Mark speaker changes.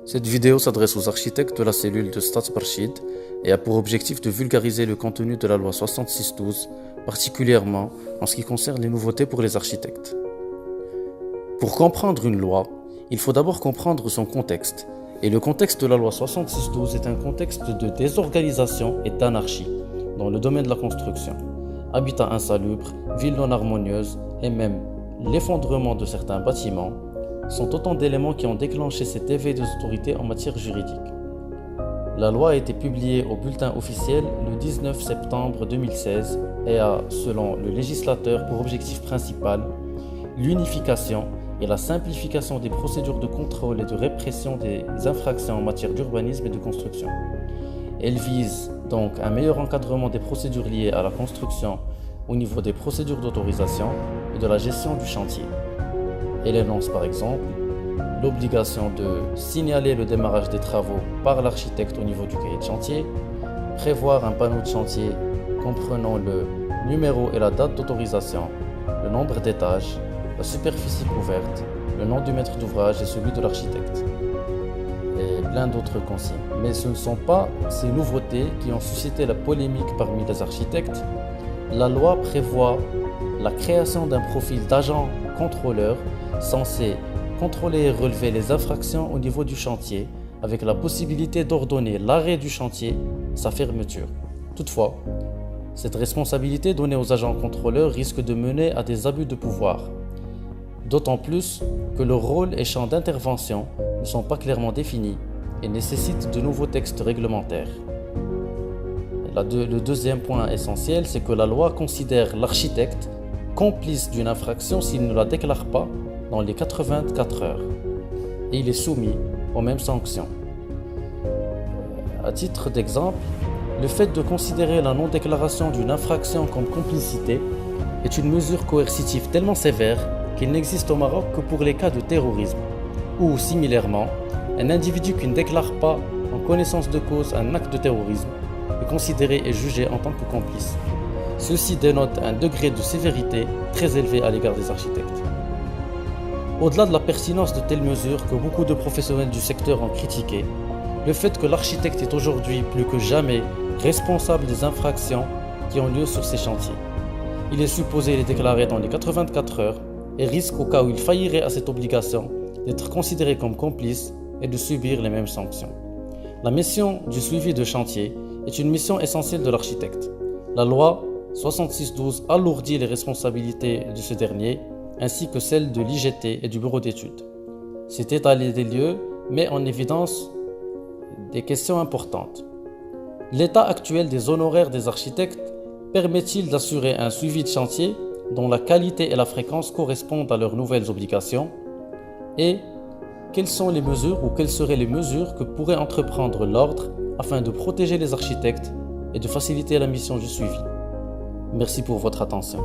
Speaker 1: Cette vidéo s'adresse aux architectes de la cellule de Stadsparchid et a pour objectif de vulgariser le contenu de la loi 6612, particulièrement en ce qui concerne les nouveautés pour les architectes. Pour comprendre une loi, il faut d'abord comprendre son contexte. Et le contexte de la loi 6612 est un contexte de désorganisation et d'anarchie dans le domaine de la construction. Habitat insalubre, villes non harmonieuses et même l'effondrement de certains bâtiments sont autant d'éléments qui ont déclenché cet éveil des autorités en matière juridique. La loi a été publiée au bulletin officiel le 19 septembre 2016 et a, selon le législateur, pour objectif principal l'unification et la simplification des procédures de contrôle et de répression des infractions en matière d'urbanisme et de construction. Elle vise donc un meilleur encadrement des procédures liées à la construction au niveau des procédures d'autorisation et de la gestion du chantier. Elle énonce par exemple l'obligation de signaler le démarrage des travaux par l'architecte au niveau du cahier de chantier, prévoir un panneau de chantier comprenant le numéro et la date d'autorisation, le nombre d'étages, la superficie couverte, le nom du maître d'ouvrage et celui de l'architecte, et plein d'autres consignes. Mais ce ne sont pas ces nouveautés qui ont suscité la polémique parmi les architectes. La loi prévoit la création d'un profil d'agent contrôleur censé contrôler et relever les infractions au niveau du chantier, avec la possibilité d'ordonner l'arrêt du chantier, sa fermeture. Toutefois, cette responsabilité donnée aux agents contrôleurs risque de mener à des abus de pouvoir, d'autant plus que leur rôle et champ d'intervention ne sont pas clairement définis et nécessitent de nouveaux textes réglementaires. Le deuxième point essentiel, c'est que la loi considère l'architecte complice d'une infraction s'il ne la déclare pas dans les 84 heures et il est soumis aux mêmes sanctions. À titre d'exemple, le fait de considérer la non-déclaration d'une infraction comme complicité est une mesure coercitive tellement sévère qu'il n'existe au Maroc que pour les cas de terrorisme, ou similairement, un individu qui ne déclare pas en connaissance de cause un acte de terrorisme est considéré et jugé en tant que complice. Ceci dénote un degré de sévérité très élevé à l'égard des architectes. Au-delà de la pertinence de telles mesures que beaucoup de professionnels du secteur ont critiqué, le fait que l'architecte est aujourd'hui plus que jamais responsable des infractions qui ont lieu sur ces chantiers. Il est supposé les déclarer dans les 84 heures et risque, au cas où il faillirait à cette obligation, d'être considéré comme complice et de subir les mêmes sanctions. La mission du suivi de chantier est une mission essentielle de l'architecte. La loi 6612 alourdit les responsabilités de ce dernier, ainsi que celles de l'IGT et du bureau d'études. Cet état des lieux met en évidence des questions importantes. L'état actuel des honoraires des architectes permet-il d'assurer un suivi de chantier dont la qualité et la fréquence correspondent à leurs nouvelles obligations? Et quelles sont les mesures ou quelles seraient les mesures que pourrait entreprendre l'ordre afin de protéger les architectes et de faciliter la mission du suivi? Merci pour votre attention.